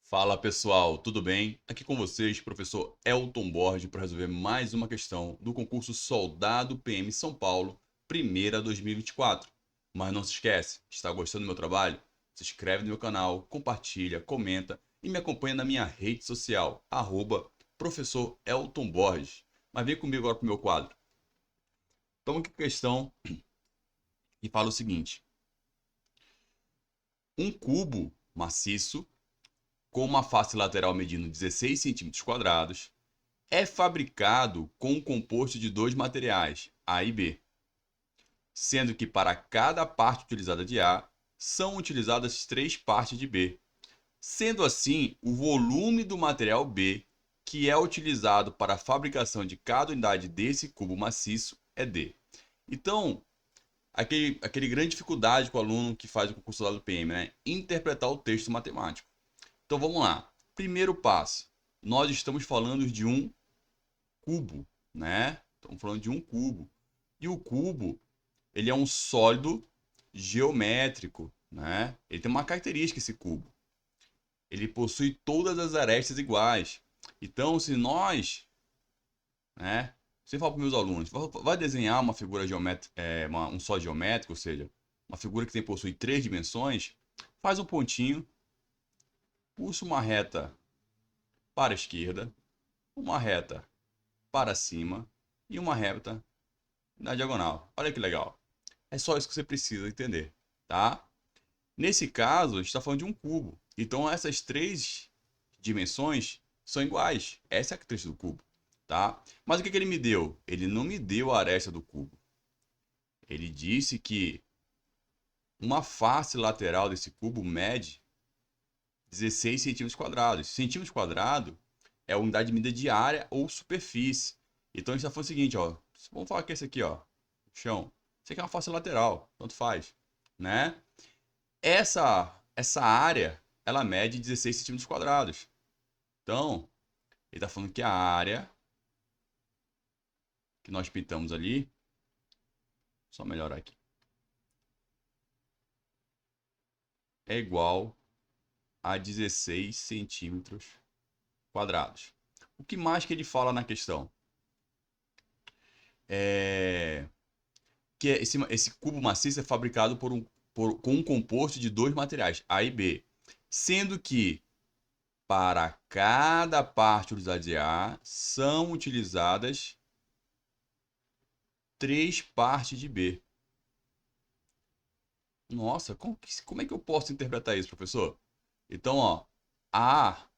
Fala pessoal, tudo bem? Aqui com vocês, professor Elton Borges, para resolver mais uma questão do concurso Soldado PM São Paulo, primeira 2024. Mas não se esquece, está gostando do meu trabalho? Se inscreve no meu canal, compartilha, comenta e me acompanha na minha rede social, professor Elton Borges. Mas vem comigo agora para o meu quadro. Toma aqui a questão e fala o seguinte: um cubo maciço com uma face lateral medindo 16 centímetros quadrados é fabricado com um composto de dois materiais, A e B, sendo que para cada parte utilizada de A, são utilizadas três partes de B. Sendo assim, o volume do material B, que é utilizado para a fabricação de cada unidade desse cubo maciço, é D. Então, aquele grande dificuldade com o aluno que faz o concurso lá do PM, né? Interpretar o texto matemático. Então vamos lá. Primeiro passo. Nós estamos falando de um cubo, né? Estamos falando de um cubo. E o cubo, ele é um sólido geométrico, né? Ele tem uma característica, esse cubo. Ele possui todas as arestas iguais. Então, se nós, né? Você fala para os meus alunos, vai desenhar uma figura geométrica, um sólido geométrico, ou seja, uma figura que possui três dimensões, faz um pontinho, puxa uma reta para a esquerda, uma reta para cima e uma reta na diagonal. Olha que legal. É só isso que você precisa entender, tá? Nesse caso, a gente está falando de um cubo. Então, essas três dimensões são iguais. Essa é a característica do cubo, tá? Mas o que ele me deu? Ele não me deu a aresta do cubo. Ele disse que uma face lateral desse cubo mede 16 centímetros quadrados. Centímetros quadrado é a unidade de medida de área ou superfície. Então, a gente está falando o seguinte, ó. Vamos falar que esse aqui, ó. Chão. Isso aqui é uma face lateral. Tanto faz, né? Essa área, ela mede 16 centímetros quadrados. Então, ele está falando que a área que nós pintamos ali, só melhorar aqui, é igual a 16 centímetros quadrados. O que mais que ele fala na questão? É que esse cubo maciço é fabricado com um composto de dois materiais, A e B. Sendo que para cada parte utilizada de A, são utilizadas três partes de B. Nossa, como é que eu posso interpretar isso, professor? Então, ó, A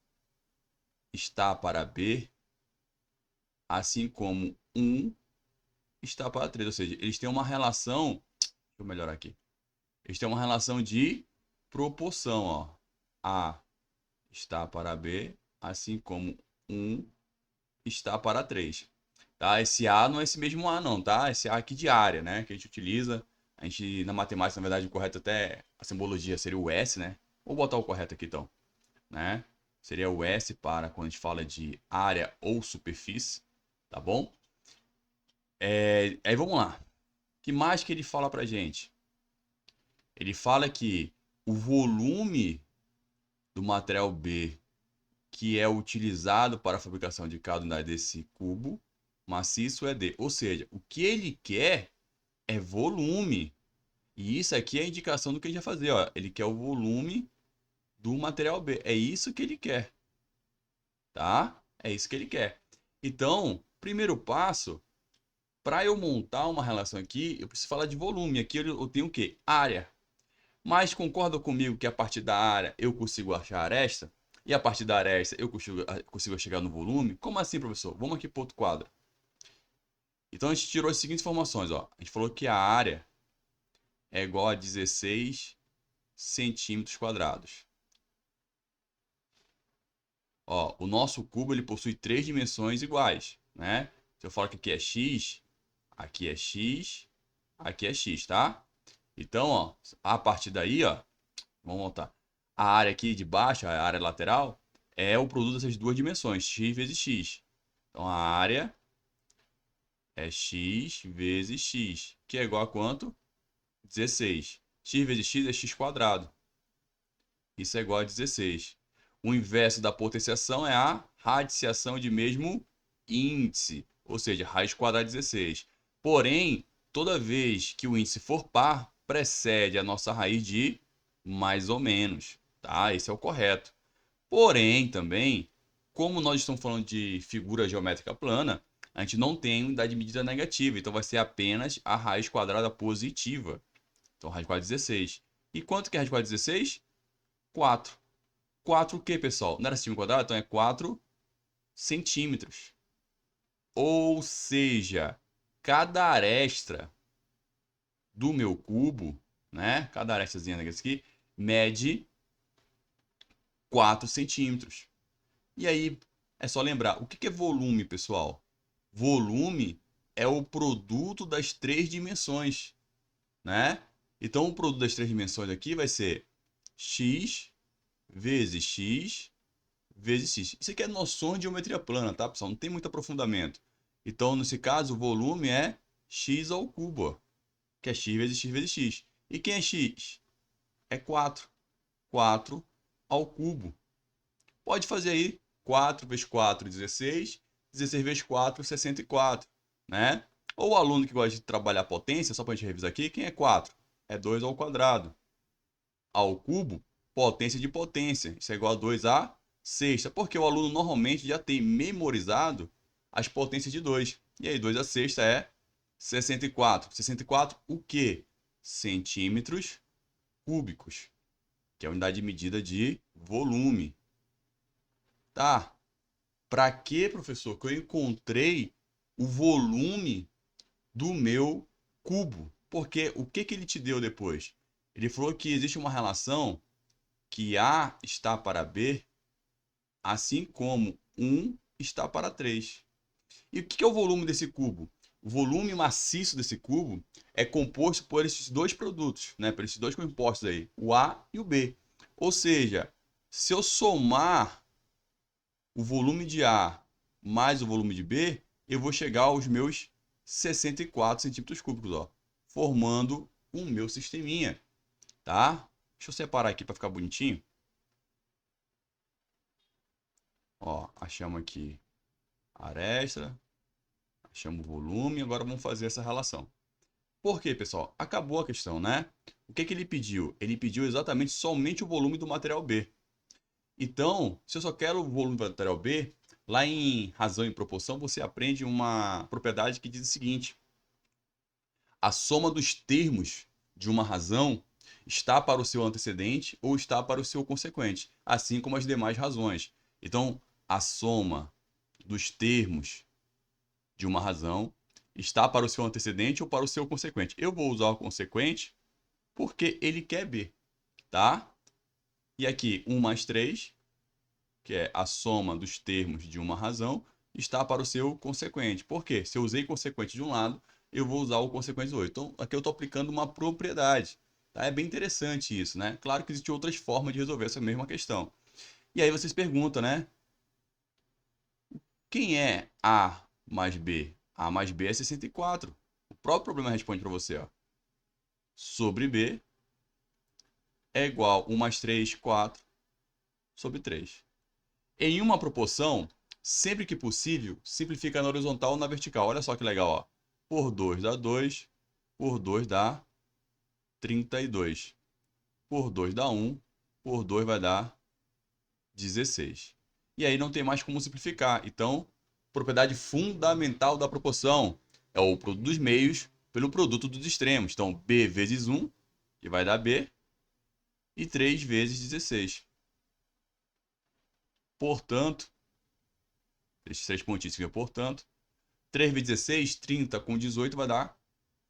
está para B, assim como um está para 3. Ou seja, eles têm uma relação. Deixa eu melhorar aqui. Eles têm uma relação de proporção, ó. A está para B, assim como um está para 3. Tá? Esse A não é esse mesmo A, não, tá? Esse A aqui de área, né? Que a gente utiliza. A gente, na matemática, na verdade, o correto até a simbologia seria o S, né? Vou botar o correto aqui, então, né? Seria o S para quando a gente fala de área ou superfície, tá bom? Aí vamos lá. O que mais que ele fala pra gente? Ele fala que o volume do material B que é utilizado para a fabricação de cada unidade desse cubo maciço é D. Ou seja, o que ele quer é volume. E isso aqui é a indicação do que a gente vai fazer. Ó. Ele quer o volume do material B. É isso que ele quer. Tá? É isso que ele quer. Então, primeiro passo, para eu montar uma relação aqui, eu preciso falar de volume. Aqui eu tenho o quê? Área. Mas concorda comigo que a partir da área eu consigo achar a aresta? E a partir da aresta eu consigo chegar no volume? Como assim, professor? Vamos aqui para outro quadro. Então a gente tirou as seguintes informações. Ó. A gente falou que a área é igual a 16 centímetros quadrados. Ó, o nosso cubo ele possui três dimensões iguais, né? Se eu falar que aqui é x, aqui é x, aqui é x, tá? Então, ó, a partir daí, ó, vamos voltar. A área aqui de baixo, a área lateral, é o produto dessas duas dimensões, x vezes x. Então, a área é x vezes x, que é igual a quanto? 16. X vezes x é x quadrado. Isso é igual a 16. O inverso da potenciação é a radiciação de mesmo índice, ou seja, raiz quadrada de 16. Porém, toda vez que o índice for par, precede a nossa raiz de mais ou menos, tá? Esse é o correto. Porém, também, como nós estamos falando de figura geométrica plana, a gente não tem unidade de medida negativa, então vai ser apenas a raiz quadrada positiva. Então, raiz quadrada de 16. E quanto que é a raiz quadrada de 16? 4. 4 o quê, pessoal? Não era centímetro quadrado? Então é 4 centímetros. Ou seja, cada aresta do meu cubo, né? Cada arestazinha aqui, mede 4 centímetros. E aí, é só lembrar, o que é volume, pessoal? Volume é o produto das três dimensões, né? Então, o produto das três dimensões aqui vai ser x vezes x vezes x. Isso aqui é noções de geometria plana, tá, pessoal? Não tem muito aprofundamento. Então, nesse caso, o volume é x ao cubo, ó, que é x vezes x vezes x. E quem é x? É 4. 4 ao cubo. Pode fazer aí 4 vezes 4, 16. 16 vezes 4, 64, né? Ou o aluno que gosta de trabalhar potência, só para a gente revisar aqui, quem é 4? É 2 ao quadrado. Ao cubo, potência de potência. Isso é igual a 2 à sexta. Porque o aluno normalmente já tem memorizado as potências de 2. E aí, 2 à sexta é 64. 64 o quê? Centímetros cúbicos, que é a unidade de medida de volume. Tá? Para que, professor, que eu encontrei o volume do meu cubo? Porque o que ele te deu depois? Ele falou que existe uma relação que A está para B, assim como 1 está para 3. E o que é o volume desse cubo? O volume maciço desse cubo é composto por esses dois produtos, né? Por esses dois compostos aí, o A e o B. Ou seja, se eu somar o volume de A mais o volume de B, eu vou chegar aos meus 64 centímetros cúbicos, ó, formando o meu sisteminha, tá? Deixa eu separar aqui para ficar bonitinho. Ó, achamos aqui a aresta, achamos o volume, agora vamos fazer essa relação. Por quê, pessoal? Acabou a questão, né? O que ele pediu? Ele pediu exatamente somente o volume do material B. Então, se eu só quero o volume do material B, lá em razão e proporção, você aprende uma propriedade que diz o seguinte: a soma dos termos de uma razão está para o seu antecedente ou está para o seu consequente, assim como as demais razões. Então, a soma dos termos de uma razão está para o seu antecedente ou para o seu consequente. Eu vou usar o consequente porque ele quer B, tá? E aqui, 1 mais 3, que é a soma dos termos de uma razão, está para o seu consequente. Por quê? Se eu usei consequente de um lado, eu vou usar o consequente do outro. Então, aqui eu estou aplicando uma propriedade. Tá? É bem interessante isso, né? Claro que existem outras formas de resolver essa mesma questão. E aí vocês perguntam, né? Quem é A mais B? A mais B é 64. O próprio problema responde para você, ó. Sobre B é igual a 1 mais 3, 4, sobre 3. Em uma proporção, sempre que possível, simplifica na horizontal ou na vertical. Olha só que legal, ó. Por 2 dá 2, por 2 dá 32. Por 2 dá 1, por 2 vai dar 16. E aí não tem mais como simplificar. Então, propriedade fundamental da proporção é o produto dos meios pelo produto dos extremos. Então, B vezes 1, que vai dar B, e 3 vezes 16. Portanto, esses 3 pontinhos aqui, portanto, 3 vezes 16, 30 com 18 vai dar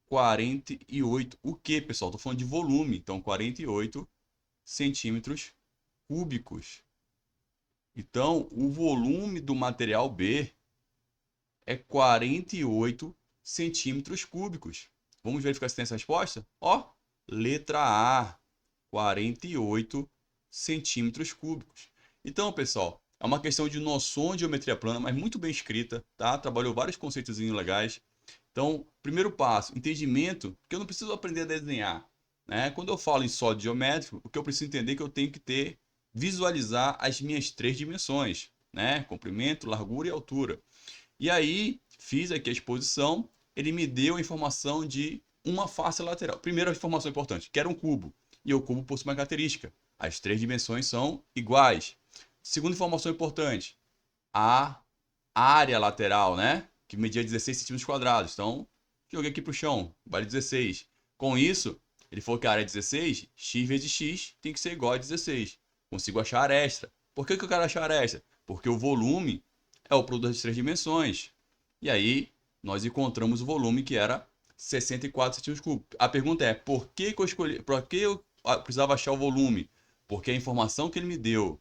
48. O que, pessoal? Estou falando de volume. Então, 48 centímetros cúbicos. Então, o volume do material B é 48 centímetros cúbicos. Vamos verificar se tem essa resposta? Ó, letra A, 48 centímetros cúbicos. Então, pessoal, é uma questão de noção de geometria plana, mas muito bem escrita, tá? Trabalhou vários conceitos legais. Então, primeiro passo, entendimento, que eu não preciso aprender a desenhar, né? Quando eu falo em sólido geométrico, o que eu preciso entender é que eu tenho que ter visualizar as minhas 3 dimensões, né? Comprimento, largura e altura. E aí, fiz aqui a exposição, ele me deu a informação de uma face lateral. Primeira informação importante, que era um cubo. E o cubo possui uma característica. As 3 dimensões são iguais. Segunda informação importante, a área lateral, né? Que media 16 centímetros quadrados. Então, joguei aqui para o chão, vale 16. Com isso, ele falou que a área é 16, x vezes x tem que ser igual a 16. Consigo achar a área extra. Por que eu quero achar a área extra? Porque o volume é o produto das 3 dimensões. E aí, nós encontramos o volume que era 64 centímetros cúbicos. A pergunta é, por que eu precisava achar o volume? Porque a informação que ele me deu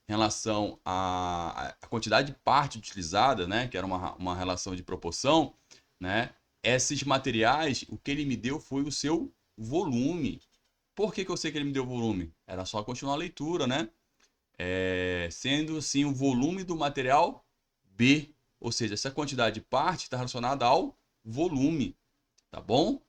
em relação à quantidade de parte utilizada, né, que era uma relação de proporção, né, esses materiais, o que ele me deu foi o seu volume. Por que eu sei que ele me deu volume? Era só continuar a leitura, né? Sendo assim o volume do material B, ou seja, essa quantidade de parte está relacionada ao volume, tá bom?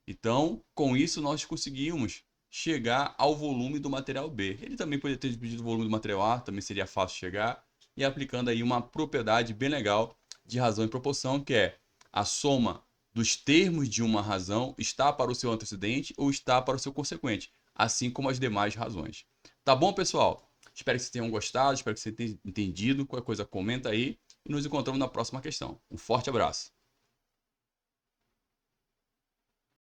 Então, com isso nós conseguimos chegar ao volume do material B. Ele também poderia ter pedido o volume do material A, também seria fácil chegar, e aplicando aí uma propriedade bem legal de razão e proporção, que é a soma dos termos de uma razão está para o seu antecedente ou está para o seu consequente, assim como as demais razões. Tá bom, pessoal? Espero que vocês tenham gostado, espero que vocês tenham entendido. Qualquer coisa, comenta aí e nos encontramos na próxima questão. Um forte abraço.